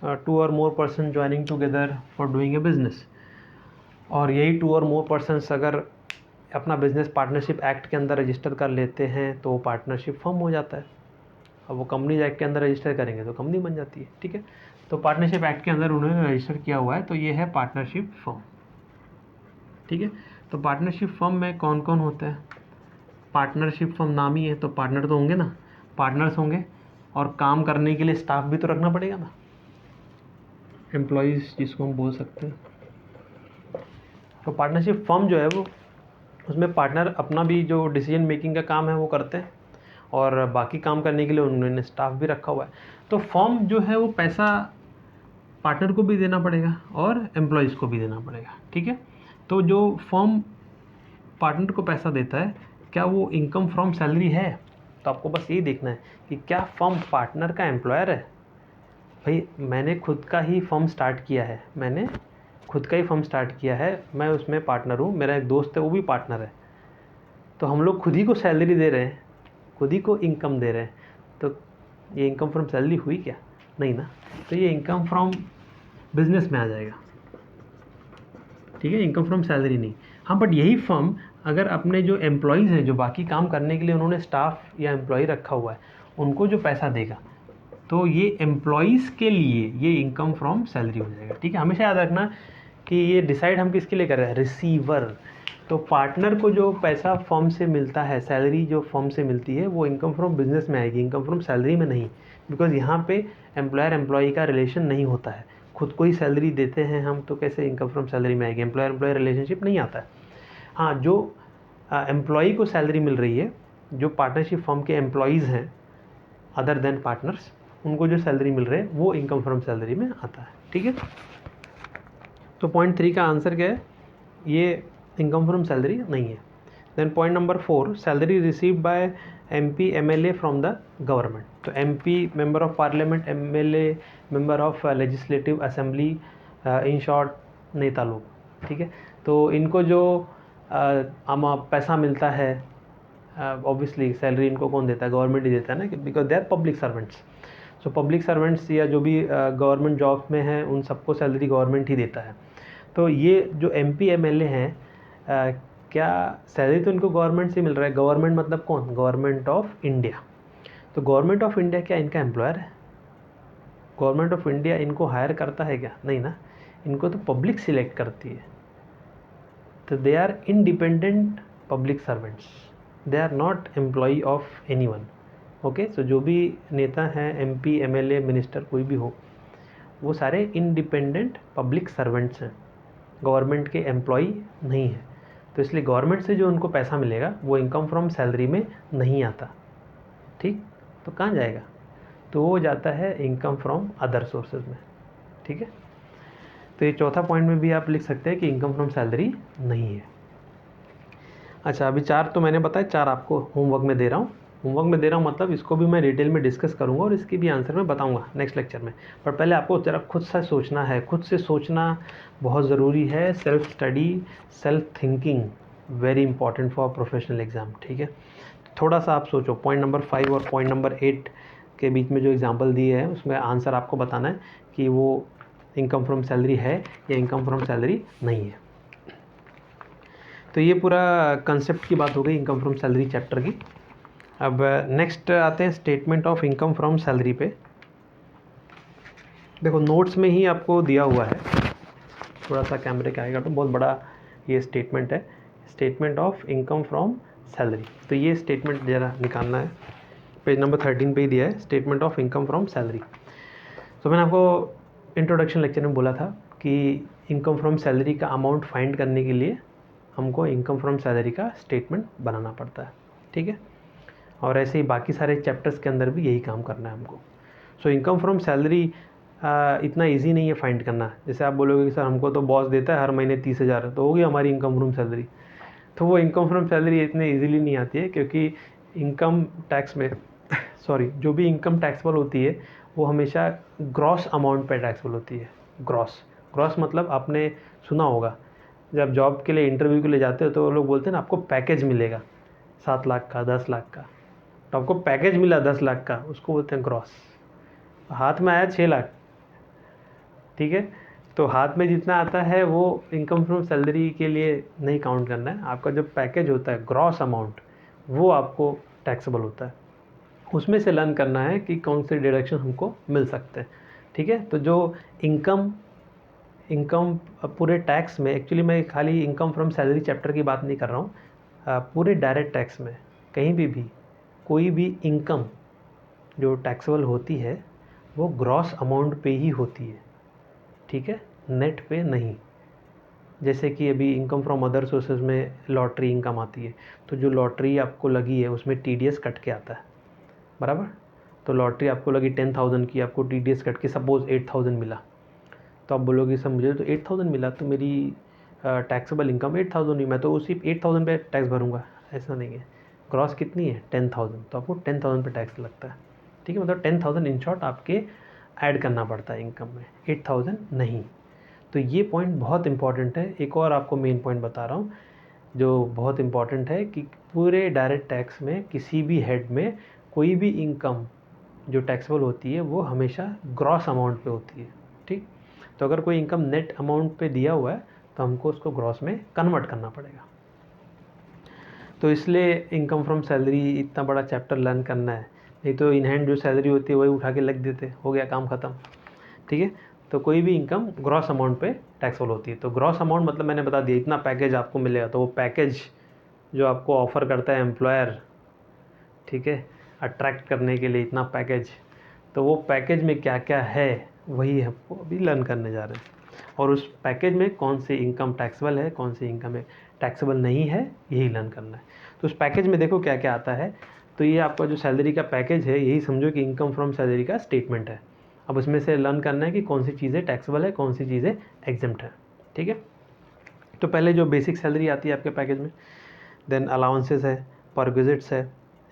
To और more person joining together for doing a business. और यही टू और मोर पर्सन्स अगर अपना बिजनेस पार्टनरशिप एक्ट के अंदर रजिस्टर कर लेते हैं तो पार्टनरशिप फर्म हो जाता है। अब वो कंपनीज एक्ट के अंदर रजिस्टर करेंगे तो कंपनी बन जाती है। ठीक है, तो पार्टनरशिप एक्ट के अंदर उन्होंने रजिस्टर किया हुआ है, तो ये है पार्टनरशिप फर्म। ठीक है, तो पार्टनरशिप फर्म में कौन कौन होता है? पार्टनरशिप फर्म नाम ही है तो पार्टनर तो होंगे ना, पार्टनर्स होंगे, और काम करने के लिए स्टाफ भी तो रखना पड़ेगा ना, एम्प्लॉयज़ जिसको हम बोल सकते हैं। तो पार्टनरशिप फर्म जो है वो, उसमें पार्टनर अपना भी जो डिसीजन मेकिंग का काम है वो करते हैं, और बाकी काम करने के लिए उन्होंने स्टाफ भी रखा हुआ है। तो फर्म जो है वो पैसा पार्टनर को भी देना पड़ेगा और एम्प्लॉयज़ को भी देना पड़ेगा। ठीक है, तो जो फर्म पार्टनर को पैसा देता है, क्या वो इनकम फ्रॉम सैलरी है? तो आपको बस यही देखना है कि क्या फर्म पार्टनर का एम्प्लॉयर है। भाई मैंने खुद का ही फर्म स्टार्ट किया है, मैं उसमें पार्टनर हूँ, मेरा एक दोस्त है वो भी पार्टनर है, तो हम लोग खुद ही को सैलरी दे रहे हैं, खुद ही को इनकम दे रहे हैं, तो ये इनकम फ्रॉम सैलरी हुई क्या? नहीं ना, तो ये इनकम फ्रॉम बिजनेस में आ जाएगा। ठीक है, इनकम फ्रॉम सैलरी नहीं। हाँ, बट यही फर्म अगर अपने जो एम्प्लॉयज़ हैं, जो बाकी काम करने के लिए उन्होंने स्टाफ या एम्प्लॉय रखा हुआ है, उनको जो पैसा देगा, तो ये एम्प्लॉयज़ के लिए ये इनकम फ्रॉम सैलरी हो जाएगा। ठीक है, हमेशा याद रखना कि ये डिसाइड हम किसके लिए कर रहे हैं? रिसीवर। तो पार्टनर को जो पैसा फर्म से मिलता है, सैलरी जो फर्म से मिलती है, वो इनकम फ्रॉम बिजनेस में आएगी, इनकम फ्रॉम सैलरी में नहीं, बिकॉज यहाँ पे एम्प्लॉयर एम्प्लॉई का रिलेशन नहीं होता है। खुद को ही सैलरी देते हैं हम, तो कैसे इनकम फ्रॉम सैलरी में आएगी? एम्प्लॉयर एम्प्लॉय रिलेशनशिप नहीं आता है। हाँ, जो एम्प्लॉई को सैलरी मिल रही है, जो पार्टनरशिप फर्म के एम्प्लॉयज़ हैं अदर देन पार्टनर्स, उनको जो सैलरी मिल रही है वो इनकम फ्रॉम सैलरी में आता है। ठीक है, तो पॉइंट 3 का आंसर क्या है? ये इनकम फ्रॉम सैलरी नहीं है। Then point number 4, salary received by MP MLA from the government. तो MP member of parliament, MLA member of legislative assembly, in short नेता लोग। ठीक है, तो इनको जो पैसा मिलता है, ऑब्वियसली सैलरी इनको कौन देता है? गवर्नमेंट ही देता है ना, because they are public servants. So public servants या जो भी गवर्नमेंट जॉब में हैं, उन सबको सैलरी गवर्नमेंट ही देता है। तो ये जो MP MLA हैं, क्या सैलरी तो इनको गवर्नमेंट से मिल रहा है। गवर्नमेंट मतलब कौन? Government of India. तो गवर्नमेंट ऑफ इंडिया क्या इनका एम्प्लॉयर है? गवर्नमेंट ऑफ इंडिया इनको हायर करता है क्या? नहीं ना, इनको तो पब्लिक सिलेक्ट करती है। तो they are independent public servants, they are not employee of any one. Okay, so जो भी नेता हैं, MP MLA मिनिस्टर कोई भी हो, वो सारे इंडिपेंडेंट पब्लिक सर्वेंट्स हैं, गवर्नमेंट के एम्प्लॉई नहीं है। तो इसलिए गवर्नमेंट से जो उनको पैसा मिलेगा वो इनकम फ्रॉम सैलरी में नहीं आता। ठीक, तो कहाँ जाएगा? तो वो जाता है इनकम फ्रॉम अदर सोर्सेज में। ठीक है, तो ये चौथा पॉइंट में भी आप लिख सकते हैं कि इनकम फ्रॉम सैलरी नहीं है। अच्छा, अभी 4 तो मैंने बताया, 4 आपको होमवर्क में दे रहा हूँ। होमवर्क में दे रहा हूँ मतलब इसको भी मैं डिटेल में डिस्कस करूँगा और इसकी भी आंसर मैं बताऊँगा नेक्स्ट लेक्चर में। पर पहले आपको ज़रा खुद से सोचना है, खुद से सोचना बहुत ज़रूरी है। Self study, self thinking very important for professional exam. ठीक है, थोड़ा सा आप सोचो। पॉइंट नंबर 5 और पॉइंट नंबर 8 के बीच में जो एग्जाम्पल दिए हैं उसमें आंसर आपको बताना है कि वो इनकम फ्रॉम सैलरी है या इनकम फ्रॉम सैलरी नहीं है। तो ये पूरा कंसेप्ट की बात हो गई इनकम फ्रॉम सैलरी चैप्टर की। अब नेक्स्ट आते हैं statement of income from salary पे। देखो नोट्स में ही आपको दिया हुआ है, थोड़ा सा कैमरे का आएगा तो बहुत बड़ा ये स्टेटमेंट है, statement of income from salary. तो ये स्टेटमेंट ज़रा निकालना है, पेज नंबर 13 पे ही दिया है, statement of income from salary. तो मैंने आपको इंट्रोडक्शन लेक्चर में बोला था कि इनकम फ्रॉम सैलरी का अमाउंट फाइंड करने के लिए हमको इनकम फ्रॉम सैलरी का स्टेटमेंट बनाना पड़ता है। ठीक है, और ऐसे ही बाकी सारे चैप्टर्स के अंदर भी यही काम करना है हमको। सो इनकम फ्रॉम सैलरी इतना इजी नहीं है फाइंड करना। जैसे आप बोलोगे कि सर हमको तो बॉस देता है हर महीने 30,000, तो होगी हमारी इनकम फ्रॉम सैलरी। तो वो इनकम फ्रॉम सैलरी इतने इजीली नहीं आती है, क्योंकि इनकम टैक्स में सॉरी, जो भी इनकम टैक्सेबल होती है वो हमेशा ग्रॉस अमाउंट पे टैक्सेबल होती है। ग्रॉस मतलब आपने सुना होगा, जब जॉब के लिए इंटरव्यू के लिए जाते हो तो लोग बोलते हैं ना आपको पैकेज मिलेगा 7 लाख का, 10 लाख का, तो आपको पैकेज मिला 10 लाख का, उसको बोलते हैं ग्रॉस। हाथ में आया 6 लाख, ठीक है। तो हाथ में जितना आता है वो इनकम फ्रॉम सैलरी के लिए नहीं काउंट करना है। आपका जो पैकेज होता है ग्रॉस अमाउंट, वो आपको टैक्सेबल होता है, उसमें से लर्न करना है कि कौन से डिडक्शन हमको मिल सकते हैं। ठीक है। तो जो इनकम इनकम पूरे टैक्स में, एक्चुअली मैं खाली इनकम फ्रॉम सैलरी चैप्टर की बात नहीं कर रहा हूँ, पूरे डायरेक्ट टैक्स में कहीं भी कोई भी इनकम जो टैक्सेबल होती है वो ग्रॉस अमाउंट पे ही होती है। ठीक है, नेट पे नहीं। जैसे कि अभी इनकम फ्रॉम अदर सोर्सेज में लॉटरी इनकम आती है, तो जो लॉटरी आपको लगी है उसमें TDS कट के आता है, बराबर। तो लॉटरी आपको लगी 10,000 की, आपको TDS कट के सपोज 8,000 मिला, तो आप बोलोगे सर मुझे तो 8,000 मिला, तो मेरी टैक्सेबल इनकम 8,000 हुई, मैं तो उसी 8,000 पे टैक्स भरूंगा। ऐसा नहीं है, ग्रॉस कितनी है 10,000, तो आपको 10,000 पे टैक्स लगता है। ठीक है, मतलब 10,000 इन शॉर्ट आपके ऐड करना पड़ता है इनकम में, 8,000 नहीं। तो ये पॉइंट बहुत इंपॉर्टेंट है। एक और आपको मेन पॉइंट बता रहा हूँ जो बहुत इंपॉर्टेंट है कि पूरे डायरेक्ट टैक्स में किसी भी हेड में कोई भी इनकम जो टैक्सेबल होती है वो हमेशा ग्रॉस अमाउंट पे होती है। ठीक, तो अगर कोई इनकम नेट अमाउंट पे दिया हुआ है तो हमको उसको ग्रॉस में कन्वर्ट करना पड़ेगा। तो इसलिए इनकम फ्रॉम सैलरी इतना बड़ा चैप्टर लर्न करना है, नहीं तो इन हैंड जो सैलरी होती है वही उठा के लग देते, हो गया काम ख़त्म। ठीक है, तो कोई भी इनकम ग्रॉस अमाउंट पे टैक्सेबल होती है। तो ग्रॉस अमाउंट मतलब मैंने बता दिया, इतना पैकेज आपको मिलेगा, तो वो पैकेज जो आपको ऑफ़र करता है एम्प्लॉयर, ठीक है, अट्रैक्ट करने के लिए इतना पैकेज, तो वो पैकेज में क्या क्या है वही हमको अभी लर्न करने जा रहे हैं। और उस पैकेज में कौन सी इनकम टैक्सेबल है, कौन सी इनकम है टैक्सेबल नहीं है, यही लर्न करना है। तो उस पैकेज में देखो क्या क्या आता है। तो ये आपका जो सैलरी का पैकेज है, यही समझो कि इनकम फ्रॉम सैलरी का स्टेटमेंट है। अब उसमें से लर्न करना है कि कौन सी चीज़ें टैक्सेबल है, कौन सी चीज़ें एग्जेम्प्ट है। ठीक है, तो पहले जो बेसिक सैलरी आती है आपके पैकेज में, देन अलाउंसेस है, परक्विजिट्स है,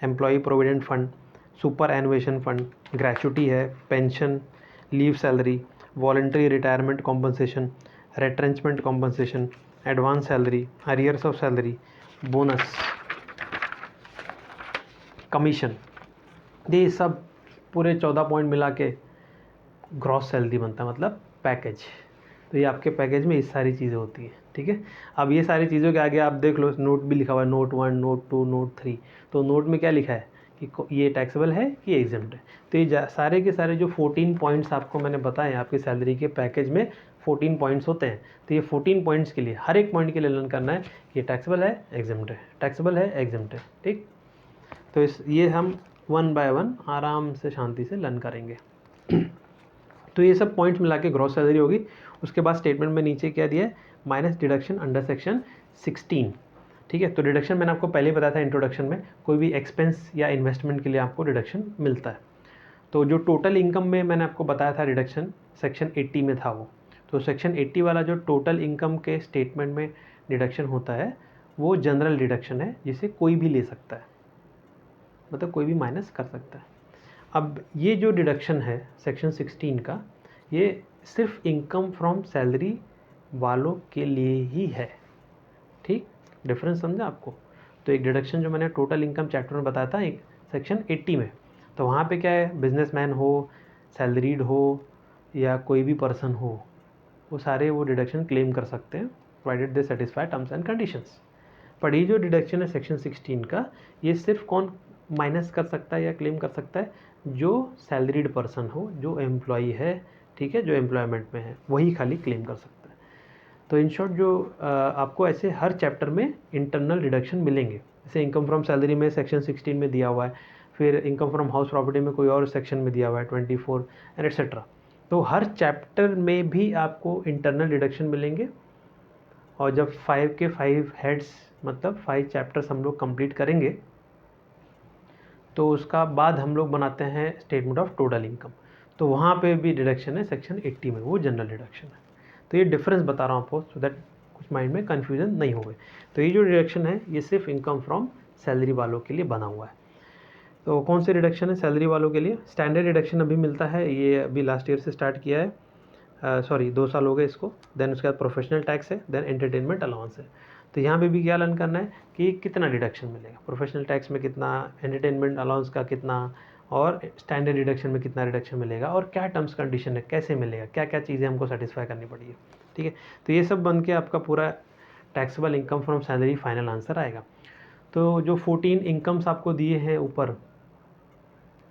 employee provident fund, superannuation fund, gratuity है, pension, leave salary, voluntary retirement compensation, retrenchment compensation, advance salary, arrears of salary, bonus, commission, ये सब पूरे 14 पॉइंट मिला के ग्रॉस सैलरी बनता है, मतलब पैकेज। तो ये आपके पैकेज में ये सारी चीज़ें होती हैं। ठीक है, अब ये सारी चीज़ों के आगे आप देख लो, नोट भी लिखा हुआ है, नोट 1, नोट 2, नोट 3। तो नोट में क्या लिखा है कि ये टैक्सेबल है कि एग्जेम्प्ट है। तो ये सारे के सारे जो 14 पॉइंट्स आपको मैंने बताए, आपकी सैलरी के पैकेज में 14 पॉइंट्स होते हैं। तो ये 14 पॉइंट्स के लिए, हर एक पॉइंट के लिए लर्न करना है कि टैक्सेबल है, एग्जेम्प्ट है, टैक्सेबल है, एग्जेम्प्ट है। ठीक, तो ये हम 1 बाय 1 आराम से शांति से लर्न करेंगे। तो ये सब पॉइंट्स मिला के ग्रॉस सैलरी होगी। उसके बाद स्टेटमेंट में नीचे क्या दिया है, माइनस डिडक्शन अंडर सेक्शन 16। ठीक है, तो डिडक्शन मैंने आपको पहले बताया था इंट्रोडक्शन में, कोई भी एक्सपेंस या इन्वेस्टमेंट के लिए आपको डिडक्शन मिलता है। तो जो टोटल इनकम में मैंने आपको बताया था डिडक्शन, सेक्शन 80 में था वो। तो सेक्शन 80 वाला जो टोटल इनकम के स्टेटमेंट में डिडक्शन होता है वो जनरल डिडक्शन है, जिसे कोई भी ले सकता है, मतलब कोई भी माइनस कर सकता है। अब ये जो डिडक्शन है सेक्शन 16 का, ये सिर्फ इनकम फ्रॉम सैलरी वालों के लिए ही है। ठीक, डिफरेंस समझा आपको। तो एक डिडक्शन जो मैंने टोटल इनकम चैप्टर में बताया था, एक सेक्शन 80 में, तो वहाँ पे क्या है, बिजनेसमैन हो, सैलरीड हो या कोई भी पर्सन हो, वो सारे वो डिडक्शन क्लेम कर सकते हैं, provided they satisfy terms and conditions. पर ये जो डिडक्शन है सेक्शन 16 का, ये सिर्फ कौन माइनस कर सकता है या क्लेम कर सकता है, जो सैलरीड पर्सन हो, जो एम्प्लॉई है, ठीक है, जो एम्प्लॉयमेंट में है, वही खाली क्लेम कर सकता है। तो इन शॉर्ट जो आपको ऐसे हर चैप्टर में इंटरनल डिडक्शन मिलेंगे। जैसे इनकम फ्रॉम सैलरी में सेक्शन 16 में दिया हुआ है, फिर इनकम फ्रॉम हाउस प्रॉपर्टी में कोई और सेक्शन में दिया हुआ है 24 एंड एट्सेट्रा। तो हर चैप्टर में भी आपको इंटरनल डिडक्शन मिलेंगे। और जब 5 के 5 हेड्स, मतलब 5 चैप्टर्स हम लोग कंप्लीट करेंगे, तो उसका बाद हम लोग बनाते हैं स्टेटमेंट ऑफ टोटल इनकम। तो वहाँ पे भी डिडक्शन है सेक्शन 80 में, वो जनरल डिडक्शन है। तो ये डिफरेंस बता रहा हूँ आपको, सो दैट कुछ माइंड में कन्फ्यूजन नहीं हो गए। तो ये जो डिडक्शन है ये सिर्फ इनकम फ्रॉम सैलरी वालों के लिए बना हुआ है। तो कौन से डिडक्शन है सैलरी वालों के लिए? स्टैंडर्ड डिडक्शन अभी मिलता है, ये अभी लास्ट ईयर से स्टार्ट किया है, सॉरी 2 साल हो गए इसको। देन उसके बाद प्रोफेशनल टैक्स है, देन एंटरटेनमेंट अलाउंस है। तो यहाँ पे भी क्या लर्न करना है कि कितना डिडक्शन मिलेगा, प्रोफेशनल टैक्स में कितना, एंटरटेनमेंट अलाउंस का कितना, और स्टैंडर्ड डिडक्शन में कितना रिडक्शन मिलेगा और क्या टर्म्स कंडीशन है, कैसे मिलेगा, क्या क्या चीज़ें हमको सेटिस्फाई करनी पड़ेगी। ठीक है, तो ये सब बन के आपका पूरा taxable income from salary final answer आएगा। तो जो 14 इनकम्स आपको दिए हैं ऊपर,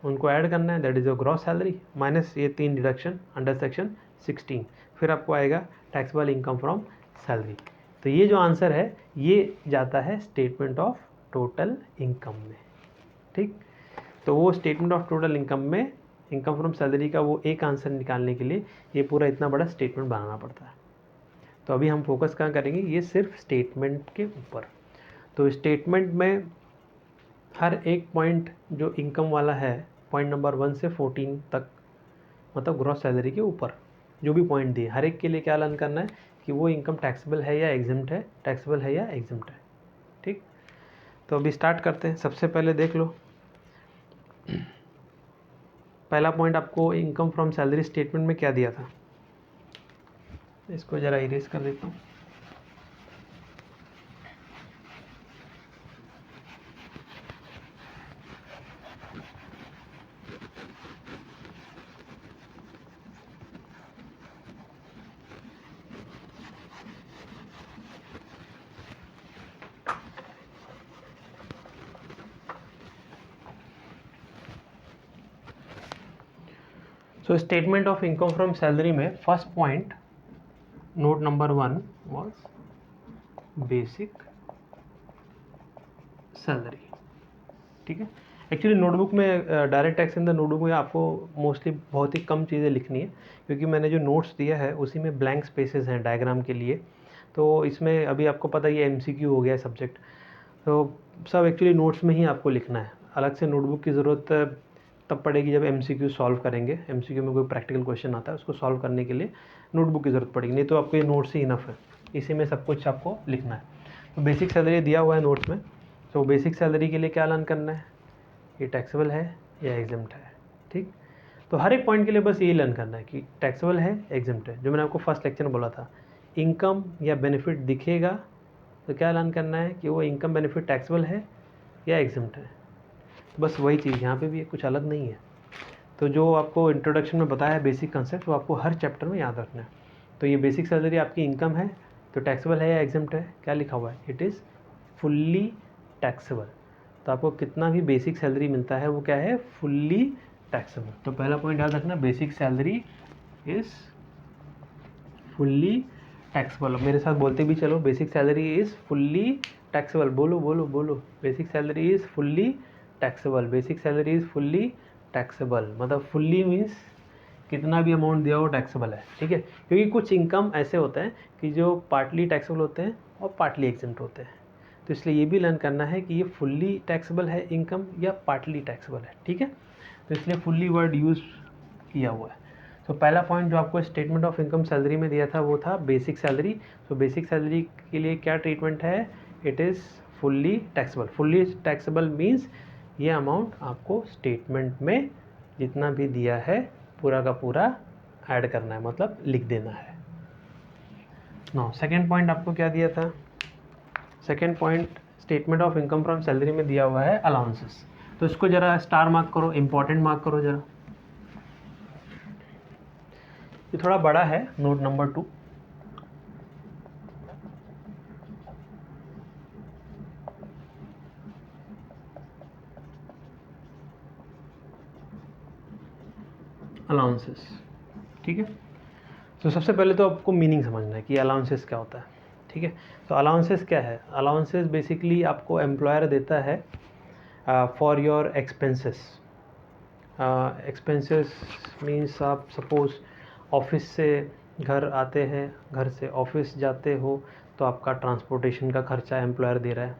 उनको ऐड करना है, that is your gross salary minus ये 3 डिडक्शन अंडर सेक्शन 16, फिर आपको आएगा टैक्सेबल इनकम फ्रॉम सैलरी। तो ये जो आंसर है ये जाता है स्टेटमेंट ऑफ टोटल इनकम में। ठीक, तो वो स्टेटमेंट ऑफ टोटल इनकम में इनकम फ्रॉम सैलरी का वो एक आंसर निकालने के लिए ये पूरा इतना बड़ा स्टेटमेंट बनाना पड़ता है। तो अभी हम फोकस कहाँ करेंगे, ये सिर्फ स्टेटमेंट के ऊपर। तो स्टेटमेंट में हर एक पॉइंट जो इनकम वाला है, पॉइंट नंबर 1 से 14 तक, मतलब ग्रॉस सैलरी के ऊपर जो भी पॉइंट दिए, हर एक के लिए क्या लर्न करना है कि वो इनकम टैक्सेबल है या एग्जिम्ट है, टैक्सेबल है या एग्जिम्ट है। ठीक, तो अभी स्टार्ट करते हैं। सबसे पहले देख लो, पहला पॉइंट आपको इनकम फ्रॉम सैलरी स्टेटमेंट में क्या दिया था, इसको ज़रा इरेज कर देता हूँ। So statement of income from salary में first point, note number 1 was basic salary. ठीक है, एक्चुअली नोटबुक में direct tax in the notebook में आपको मोस्टली बहुत ही कम चीज़ें लिखनी है, क्योंकि मैंने जो नोट्स दिया है उसी में ब्लैंक स्पेसेस हैं डायग्राम के लिए। तो इसमें अभी आपको पता ही है MCQ हो गया है सब्जेक्ट, तो सब एक्चुअली नोट्स में ही आपको लिखना है। अलग से नोटबुक की ज़रूरत तब पड़ेगी जब MCQ सॉल्व करेंगे, MCQ में कोई प्रैक्टिकल क्वेश्चन आता है उसको सॉल्व करने के लिए नोटबुक की ज़रूरत पड़ेगी, नहीं तो आपको ये नोट्स ही इनफ है, इसी में सब कुछ आपको लिखना है। तो बेसिक सैलरी दिया हुआ है नोट्स में, तो बेसिक सैलरी के लिए क्या लर्न करना है, ये टैक्सेबल है या एग्जिम्ट है। ठीक, तो हर एक पॉइंट के लिए बस यही लर्न करना है कि टैक्सेबल है एग्जिम्ट है। जो मैंने आपको फर्स्ट लेक्चर में बोला था, इनकम या बेनिफिट दिखेगा तो क्या लर्न करना है कि वो इनकम बेनिफिट टैक्सेबल है या एग्जिम्ट है। बस वही चीज़ यहाँ पे भी है, कुछ अलग नहीं है। तो जो आपको इंट्रोडक्शन में बताया है बेसिक कंसेप्ट, वो आपको हर चैप्टर में याद रखना है। तो ये बेसिक सैलरी आपकी इनकम है, तो टैक्सेबल है या एग्जिम्ट है, क्या लिखा हुआ है, इट इज़ फुल्ली टैक्सेबल। तो आपको कितना भी बेसिक सैलरी मिलता है वो क्या है, फुल्ली टैक्सेबल। तो पहला पॉइंट याद रखना, basic salary is fully taxable. मेरे साथ बोलते भी चलो, basic salary is fully taxable. बोलो बोलो बोलो, basic salary is fully taxable. Basic salary is fully taxable, मतलब फुल्ली मीन्स कितना भी अमाउंट दिया हो टैक्सेबल है। ठीक है, क्योंकि कुछ इनकम ऐसे होते हैं कि जो पार्टली टैक्सेबल होते हैं और पार्टली एग्जिम्ट होते हैं। तो इसलिए ये भी लर्न करना है कि ये फुल्ली टैक्सेबल है इनकम या पार्टली टैक्सेबल है। ठीक है, तो इसलिए फुल्ली वर्ड यूज़ किया हुआ है। तो पहला पॉइंट जो आपको स्टेटमेंट ऑफ इनकम सैलरी में दिया था वो था बेसिक सैलरी। तो बेसिक सैलरी के लिए क्या ट्रीटमेंट है, it is fully taxable. Fully taxable means ये अमाउंट आपको स्टेटमेंट में जितना भी दिया है पूरा का पूरा ऐड करना है, मतलब लिख देना है। नाउ सेकेंड पॉइंट आपको क्या दिया था, second point statement of income from salary में दिया हुआ है अलाउंसेस। तो इसको ज़रा स्टार मार्क करो, इंपॉर्टेंट मार्क करो ज़रा, ये थोड़ा बड़ा है, नोट नंबर 2। अलाउंसेस। ठीक है, तो सबसे पहले तो आपको मीनिंग समझना है कि अलाउंसेस क्या होता है। ठीक है, तो अलाउंसेस क्या है, अलाउंसेस बेसिकली आपको एम्प्लॉयर देता है for your expenses. Expenses means आप सपोज़ ऑफिस से घर आते हैं, घर से ऑफिस जाते हो, तो आपका ट्रांसपोर्टेशन का खर्चा एम्प्लॉयर दे रहा है।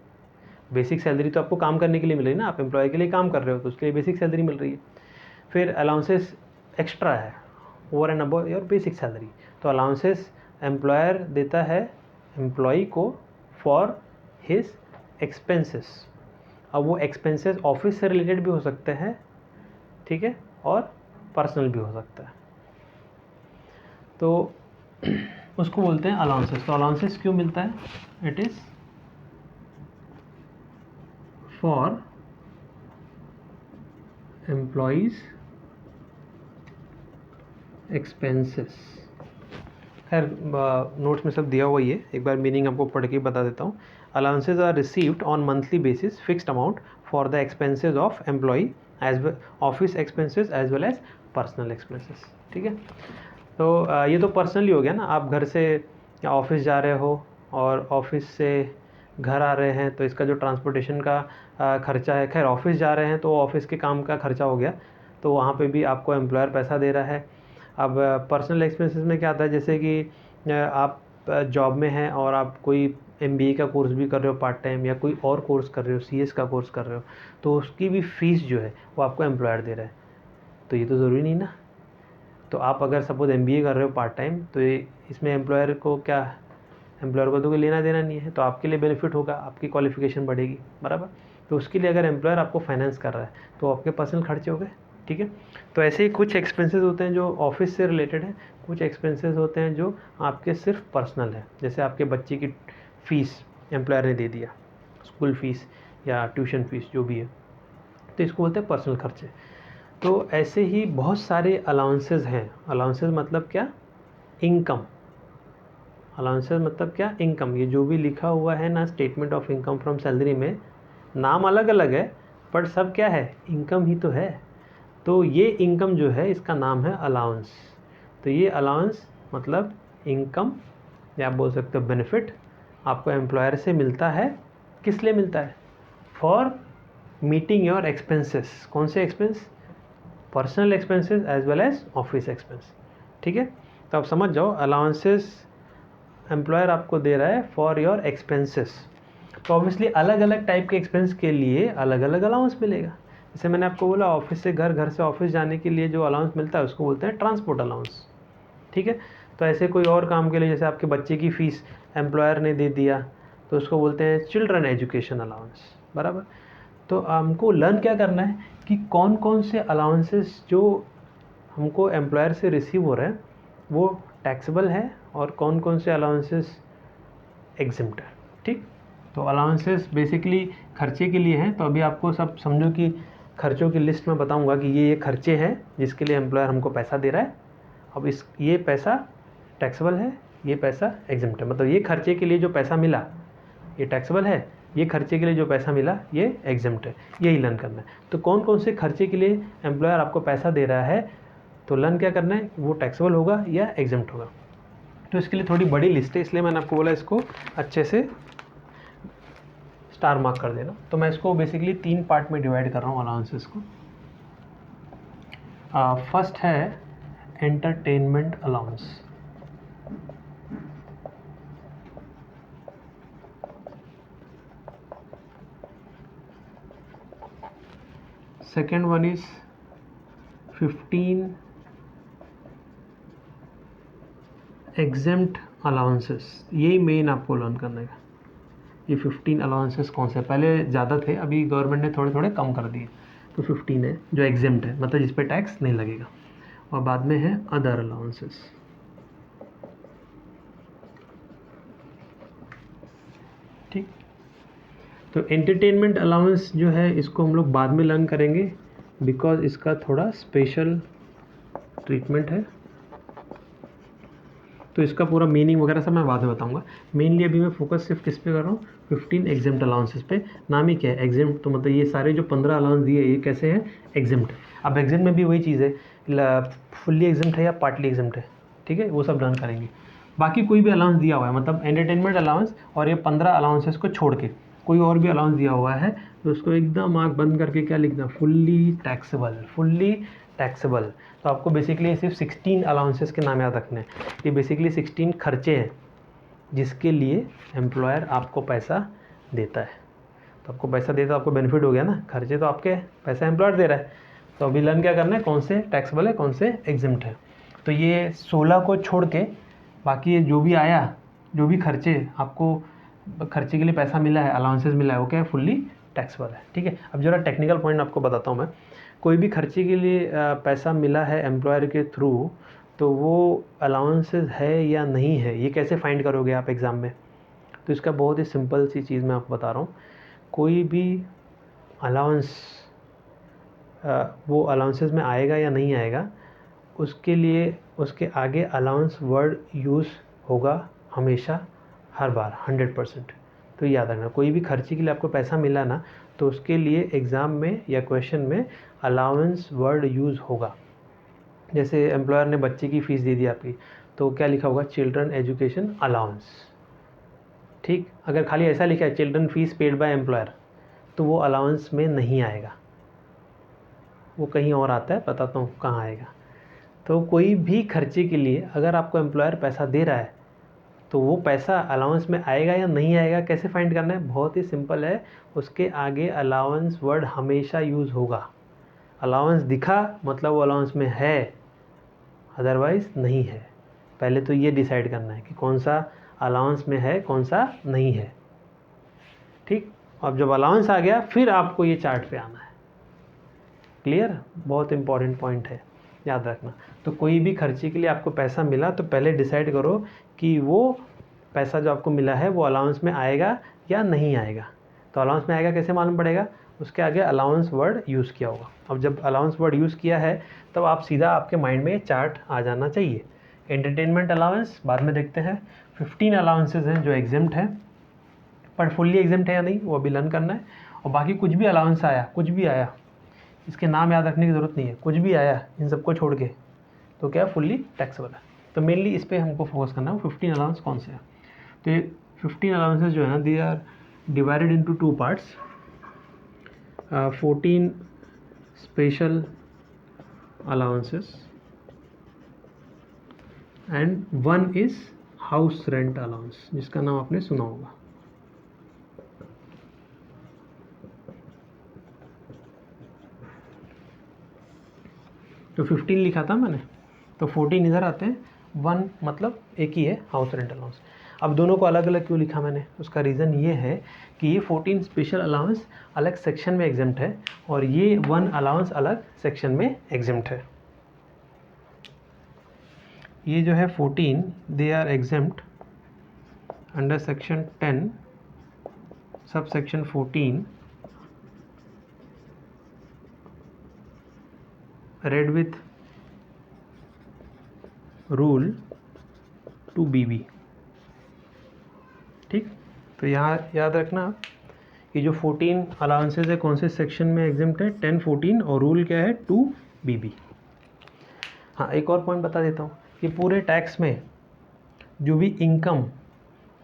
बेसिक सैलरी तो आपको काम करने के लिए मिल रही है ना, आप एम्प्लॉय के लिए काम कर रहे हो तो उसके लिए बेसिक सैलरी मिल रही है। फिर अलाउंसेस एक्स्ट्रा है, over and above your basic salary. तो अलाउंसेस एम्प्लॉयर देता है एम्प्लॉई को फॉर हिज एक्सपेंसेस। अब वो एक्सपेंसेस ऑफिस से रिलेटेड भी हो सकते हैं, ठीक है, और पर्सनल भी हो सकता है, तो उसको बोलते हैं अलाउंसेस। तो अलाउंसेस क्यों मिलता है, it is for employees expenses. खैर नोट्स में सब दिया हुआ ही है, एक बार मीनिंग आपको पढ़ के बता देता हूँ। Allowances are received on monthly basis fixed amount for the expenses of employee as office expenses as well as personal expenses. ठीक है, तो ये तो पर्सनली हो गया ना, आप घर से ऑफिस जा रहे हो और ऑफिस से घर आ रहे हैं तो इसका जो ट्रांसपोर्टेशन का खर्चा है, खैर ऑफिस जा रहे हैं तो ऑफिस के काम का खर्चा हो गया, तो वहाँ पे भी आपको एम्प्लॉयर पैसा दे रहा है। अब पर्सनल एक्सपेंसेस में क्या आता है, जैसे कि आप जॉब में हैं और आप कोई MBA का कोर्स भी कर रहे हो पार्ट टाइम, या कोई और कोर्स कर रहे हो, CS का कोर्स कर रहे हो, तो उसकी भी फ़ीस जो है वो आपको एम्प्लॉयर दे रहा है। तो ये तो ज़रूरी नहीं ना। तो आप अगर सपोज MBA कर रहे हो पार्ट टाइम, तो इसमें एम्प्लॉयर को तो कोई लेना देना नहीं है, तो आपके लिए बेनिफिट होगा, आपकी क्वालिफिकेशन बढ़ेगी, बराबर। तो उसके लिए अगर एम्प्लॉयर आपको फाइनेंस कर रहा है तो आपके पर्सनल खर्चे हो गए। ठीक है, तो ऐसे ही कुछ एक्सपेंसेस होते हैं जो ऑफिस से रिलेटेड है, कुछ एक्सपेंसेस होते हैं जो आपके सिर्फ पर्सनल है। जैसे आपके बच्चे की फ़ीस एम्प्लॉयर ने दे दिया, स्कूल फ़ीस या ट्यूशन फ़ीस जो भी है, तो इसको बोलते हैं पर्सनल खर्चे। तो ऐसे ही बहुत सारे अलाउंसेस हैं। अलाउंसेस मतलब क्या, इनकम। अलाउंसेस मतलब क्या, इनकम। ये जो भी लिखा हुआ है ना statement of income from salary में, नाम अलग अलग है बट सब क्या है, इनकम ही तो है। तो ये इनकम जो है इसका नाम है अलाउंस। तो ये अलाउंस मतलब इनकम, या आप बोल सकते हो बेनिफिट, आपको एम्प्लॉयर से मिलता है। किस लिए मिलता है, फॉर मीटिंग योर एक्सपेंसेस। कौन से expense, personal expenses as well as office expense. ठीक है, तो आप समझ जाओ, अलाउंसेस एम्प्लॉयर आपको दे रहा है फॉर योर एक्सपेंसेस। तो ऑब्वियसली अलग अलग टाइप के एक्सपेंस के लिए अलग अलग अलाउंस मिलेगा। जैसे मैंने आपको बोला, ऑफिस से घर, घर से ऑफिस जाने के लिए जो अलाउंस मिलता है उसको बोलते हैं ट्रांसपोर्ट अलाउंस। ठीक है, तो ऐसे कोई और काम के लिए, जैसे आपके बच्चे की फ़ीस एम्प्लॉयर ने दे दिया, तो उसको बोलते हैं चिल्ड्रन एजुकेशन अलाउंस, बराबर। तो हमको लर्न क्या करना है कि कौन कौन से अलाउंसेस जो हमको एम्प्लॉयर से रिसीव हो रहे हैं वो टैक्सेबल है, और कौन कौन से अलाउंसेस एग्जिम्प्ट है। ठीक, तो अलाउंसेस बेसिकली खर्चे के लिए हैं। तो अभी आपको सब समझो कि खर्चों की लिस्ट में बताऊंगा कि ये खर्चे हैं जिसके लिए एम्प्लॉयर हमको पैसा दे रहा है। अब ये पैसा टैक्सेबल है, ये पैसा एग्जिम्प्ट है। मतलब ये खर्चे के लिए जो पैसा मिला ये टैक्सेबल है, ये खर्चे के लिए जो पैसा मिला ये एग्जिम्प्ट है। यही लर्न करना है। तो कौन कौन से खर्चे के लिए एम्प्लॉयर आपको पैसा दे रहा है, तो लर्न क्या करना है, वो टैक्सेबल होगा या एग्जिम्प्ट होगा। तो इसके लिए थोड़ी बड़ी लिस्ट है, इसलिए मैंने आपको बोला इसको अच्छे से स्टार मार्क कर देना। तो मैं इसको बेसिकली 3 पार्ट में डिवाइड कर रहा हूँ अलाउंसेस को। फर्स्ट है entertainment allowance. Second one is 15 exempt allowances. यही मेन आपको लर्न करने का। ये 15 अलाउंसेस कौन से, पहले ज़्यादा थे, अभी गवर्नमेंट ने थोड़े थोड़े कम कर दिए, तो 15 है जो एग्जेम्प्ट है, मतलब जिस पे टैक्स नहीं लगेगा। और बाद में है अदर अलाउंसेस। ठीक, तो एंटरटेनमेंट अलाउंस जो है इसको हम लोग बाद में लर्न करेंगे, बिकॉज इसका थोड़ा स्पेशल ट्रीटमेंट है। तो इसका पूरा मीनिंग वगैरह सब मैं बाद में बताऊंगा। मेनली अभी मैं फोकस सिर्फ किस पे कर रहा हूँ, 15 एग्जेम्प्ट अलाउंसेस पे। नाम ही क्या है, एग्जेम्प्ट। तो मतलब ये सारे जो 15 अलाउंस दिए ये कैसे हैं, एग्जेम्प्ट। अब एग्जेम्प्ट में भी वही चीज़ है, फुल्ली एग्जेम्प्ट है या पार्टली एग्जेम्प्ट है। ठीक है, वो सब लर्न करेंगे। बाकी कोई भी अलाउंस दिया हुआ है, मतलब एंटरटेनमेंट अलाउंस और ये 15 अलाउंसेस को छोड़ के कोई और भी अलाउंस दिया हुआ है, तो उसको एकदम आँख बंद करके क्या लिखना, फुल्ली टैक्सेबल, फुल्ली टैक्सेबल। तो आपको बेसिकली सिर्फ 16 अलाउंसेस के नाम याद रखने हैं। ये बेसिकली 16 खर्चे हैं जिसके लिए एम्प्लॉयर आपको पैसा देता है। तो आपको पैसा देता है, आपको बेनिफिट हो गया ना, खर्चे तो आपके, पैसा एम्प्लॉयर दे रहा है। तो अभी लर्न क्या करना है, कौन से टैक्सेबल है, कौन से एग्जिम्प्ट है। तो ये 16 को छोड़ के बाकी ये जो भी आया, जो भी खर्चे आपको खर्चे के लिए पैसा मिला है, अलाउंसेस मिला है, वो क्या है, फुल्ली टैक्सेबल है। ठीक है, अब जरा टेक्निकल पॉइंट आपको बताता हूँ मैं। कोई भी खर्चे के लिए पैसा मिला है एम्प्लॉयर के थ्रू, तो वो अलाउंसेस है या नहीं है, ये कैसे फाइंड करोगे आप एग्ज़ाम में। तो इसका बहुत ही सिंपल सी चीज़ मैं आपको बता रहा हूँ। कोई भी अलाउंस वो अलाउंसेस में आएगा या नहीं आएगा, उसके लिए उसके आगे अलाउंस वर्ड यूज़ होगा हमेशा, हर बार 100%। तो याद रखना, कोई भी खर्चे के लिए आपको पैसा मिला ना, तो उसके लिए एग्ज़ाम में या क्वेश्चन में अलाउंस वर्ड यूज़ होगा। जैसे एम्प्लॉयर ने बच्चे की फ़ीस दे दी आपकी, तो क्या लिखा होगा, चिल्ड्रन एजुकेशन अलाउंस। ठीक, अगर खाली ऐसा लिखा है children fees paid by employer, तो वो अलाउंस में नहीं आएगा, वो कहीं और आता है, बताता हूँ कहाँ आएगा। तो कोई भी खर्चे के लिए अगर आपको एम्प्लॉयर पैसा दे रहा है, तो वो पैसा अलाउंस में आएगा या नहीं आएगा, कैसे फाइंड करना है, बहुत ही सिंपल है। उसके आगे अलाउंस वर्ड हमेशा यूज़ होगा। अलाउंस दिखा मतलब वो अलाउंस में है, अदरवाइज़ नहीं है। पहले तो ये डिसाइड करना है कि कौन सा अलाउंस में है, कौन सा नहीं है। ठीक, अब जब अलाउंस आ गया फिर आपको ये चार्ट पे आना है। क्लियर, बहुत इंपॉर्टेंट पॉइंट है, याद रखना। तो कोई भी खर्चे के लिए आपको पैसा मिला तो पहले डिसाइड करो कि वो पैसा जो आपको मिला है वो अलाउंस में आएगा या नहीं आएगा। तो अलाउंस में आएगा कैसे मालूम पड़ेगा, उसके आगे अलाउंस वर्ड यूज़ किया होगा। अब जब अलाउंस वर्ड यूज़ किया है तब आप सीधा आपके माइंड में चार्ट आ जाना चाहिए। एंटरटेनमेंट अलाउंस बाद में देखते हैं। 15 अलाउंसेज हैं जो एग्जेम्प्ट हैं, पर फुल्ली एग्जेम्प्ट है या नहीं वो अभी लर्न करना है। और बाकी कुछ भी अलाउंस आया, कुछ भी आया, इसके नाम याद रखने की ज़रूरत नहीं है, कुछ भी आया इन सबको छोड़ के, तो क्या फुल्ली टैक्सेबल है। तो मेनली इस पर हमको फोकस करना है, 15 अलाउंस कौन से हैं। तो ये 15 अलाउंसेस जो है ना, they are divided into 2 parts. 14 special allowances and 1 is house rent allowance, जिसका नाम आपने सुना होगा। तो 15 लिखा था मैंने, तो 14 इधर आते हैं, 1 मतलब एक ही है, हाउस रेंट अलाउंस। अब दोनों को अलग अलग क्यों लिखा मैंने, उसका रीज़न ये है कि ये 14 स्पेशल अलाउंस अलग सेक्शन में एग्जेम्प्ट है और ये 1 अलाउंस अलग सेक्शन में एग्जेम्प्ट है। ये जो है 14 they are exempt under section 10 sub section 14 read with rule 2BB। ठीक, तो यहाँ याद रखना कि जो 14 अलाउंसेज है कौन से सेक्शन में एग्जेम्प्ट है, 10, 14, और रूल क्या है 2BB। हाँ, एक और पॉइंट बता देता हूँ कि पूरे टैक्स में जो भी इनकम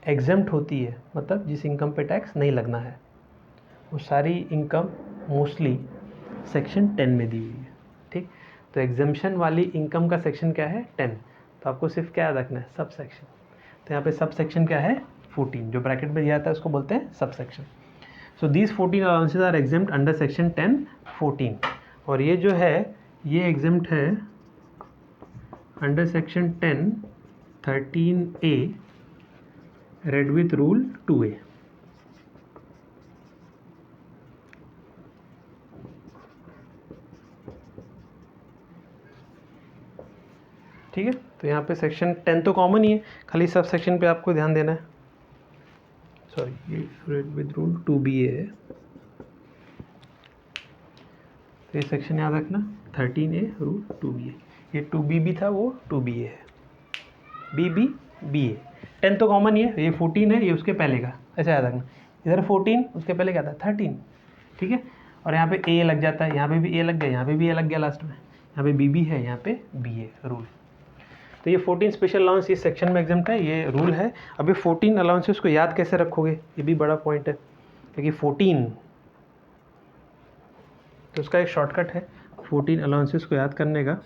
एग्जेम्प्ट होती है, मतलब जिस इनकम पे टैक्स नहीं लगना है, वो सारी इनकम मोस्टली सेक्शन 10 में दी हुई है। ठीक, तो एग्जेम्पशन वाली इनकम का सेक्शन क्या है, 10। तो आपको सिर्फ क्या याद रखना है, सब सेक्शन। तो यहाँ पे सब सेक्शन क्या है, 14, जो ब्रैकेट में दिया जाता है उसको बोलते हैं sub section. So these 14 allowances are exempt under section 10, 14। और ये जो है ये एग्जेम्प्ट है under section 10, 13A read with rule 2A। ठीक है, तो यहाँ पे सेक्शन 10 तो कॉमन ही है, खाली सब सेक्शन पे आपको ध्यान देना है। सॉरी, ये रेड विद रूल 2BA है, तो ये सेक्शन याद रखना 13A रूल 2BA। ये 2BB था, वो 2BA है, BB BA। 10 तो कॉमन ही है, ये 14 है, ये उसके पहले का, ऐसा याद रखना। इधर 14 उसके पहले क्या था, 13। ठीक है, और यहाँ पे A लग जाता है, यहाँ पे भी A लग गया, यहाँ पे भी A लग गया लास्ट में, यहाँ पे BB है, यहाँ पे BA रूल। तो ये 14 स्पेशल अलाउंस इस सेक्शन में एग्जाम्प्ट है, ये रूल है। अभी 14 अलाउंसेस को याद कैसे रखोगे, ये भी बड़ा पॉइंट है, क्योंकि 14 तो उसका एक शॉर्टकट है 14 अलाउंसेस को याद करने का।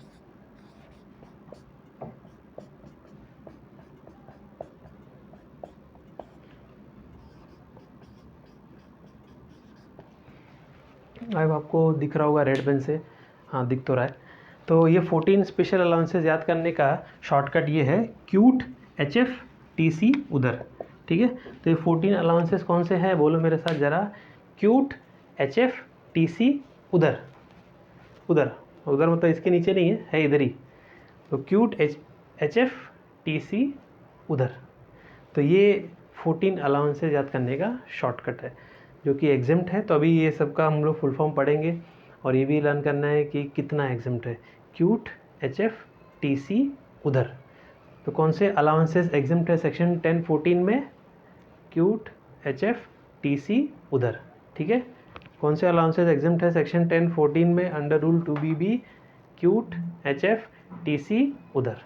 अब आपको दिख रहा होगा रेड पेन से, हाँ दिख तो रहा है। तो ये 14 स्पेशल अलाउंसेस याद करने का शॉर्टकट ये है, क्यूट HF TC उधर। ठीक है, तो ये 14 अलाउंसेस कौन से हैं, बोलो मेरे साथ ज़रा, क्यूट HF TC उधर, उधर उधर मतलब इसके नीचे नहीं है इधर ही। तो क्यूट HF TC उधर। तो ये 14 अलाउंसेस याद करने का शॉर्टकट है जो कि एग्जेम्प्ट है। तो अभी ये सब का हम लोग फुल फॉर्म पढ़ेंगे और ये भी लर्न करना है कि कितना एग्जम्प्ट है, क्यूट, HF, TC उधर। तो कौन से अलाउंसेस एग्जम्प्ट है सेक्शन 1014 में, क्यूट, HF, TC उधर, ठीक है। कौन से अलाउंसेस एग्जम्प्ट है सेक्शन 1014 में under rule 2BB, cute, HF, TC उधर।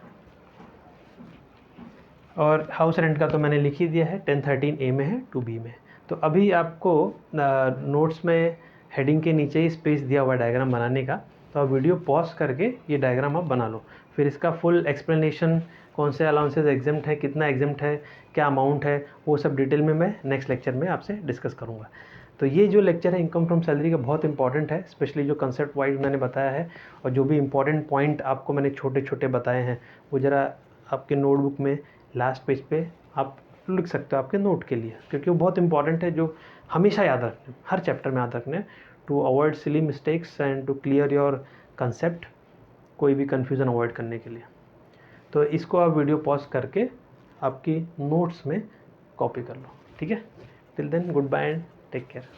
और हाउस रेंट का तो मैंने लिख ही दिया है, 1013A में है, 2B में। तो अभी आपको नोट्स में हेडिंग के नीचे ही स्पेस दिया हुआ है डायग्राम बनाने का, तो आप वीडियो पॉज करके ये डायग्राम आप बना लो। फिर इसका फुल एक्सप्लेनेशन, कौन से अलाउंसेस एग्जम्प्ट है, कितना एग्जम्प्ट है, क्या अमाउंट है, वो सब डिटेल में मैं नेक्स्ट लेक्चर में आपसे डिस्कस करूँगा। तो ये जो लेक्चर है इनकम फ्रॉम सैलरी का बहुत इंपॉर्टेंट है, स्पेशली जो कंसेप्ट वाइज मैंने बताया है और जो भी इंपॉर्टेंट पॉइंट आपको मैंने छोटे छोटे बताए हैं वो ज़रा आपके नोटबुक में लास्ट पेज पे आप लिख सकते हो आपके नोट के लिए, क्योंकि वो बहुत इंपॉर्टेंट है, जो हमेशा याद रखने, हर चैप्टर में याद रखने, to avoid silly mistakes and to clear your concept, कोई भी कन्फ्यूज़न अवॉइड करने के लिए। तो इसको आप वीडियो पॉज करके आपकी नोट्स में कॉपी कर लो, ठीक है। Till then goodbye and take care.